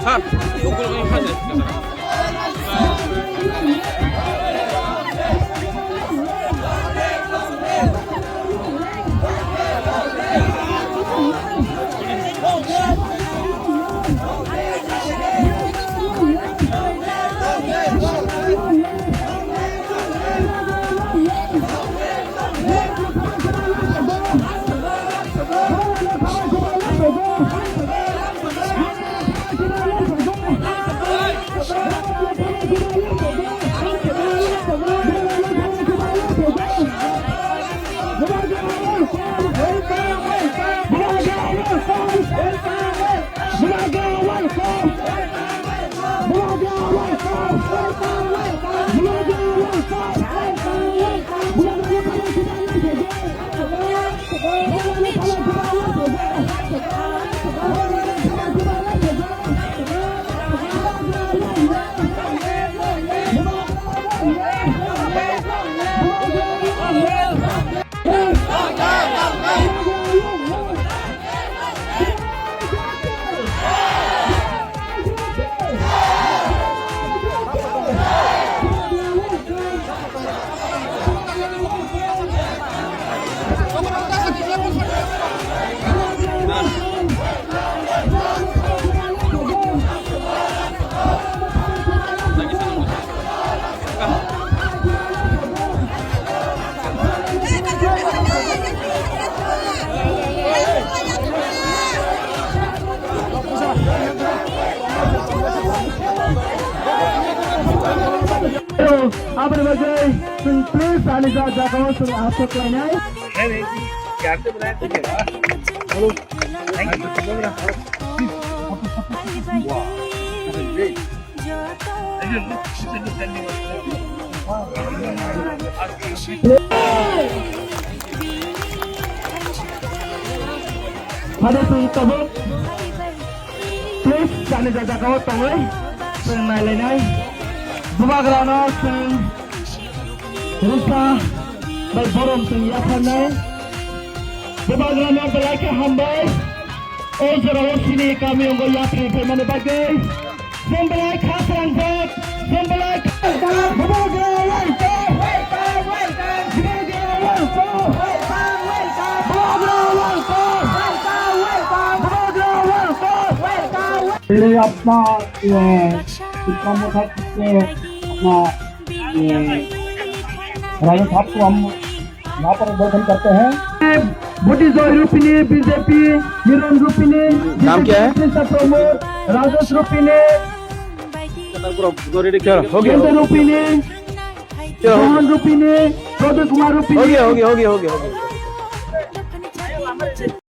Sir ওগুলো হয়ে যায় Apa sebagai please Aliza Jakawa suruh asok lainnya. Ada tu tabuk. Please Aliza Jakawa tolong pemain lainnya. Bumagrano sing rusa berborom sing yakanai Bumagrano belaka hambai ojero sini kami onggo yapri pemane bagai sembelai khasran zat sembelai Bumagrano ini apa kita mau अपना राजन साहब को हम यहाँ पर उद्बोधन करते हैं। बुद्धिजोई रूपिनी BJP Heron रूपिनी नाम क्या है? प्रमोद राजेश रूपिनी रूपिनी रोहन रूपिनी प्रदीप कुमार रूपिनी हो गया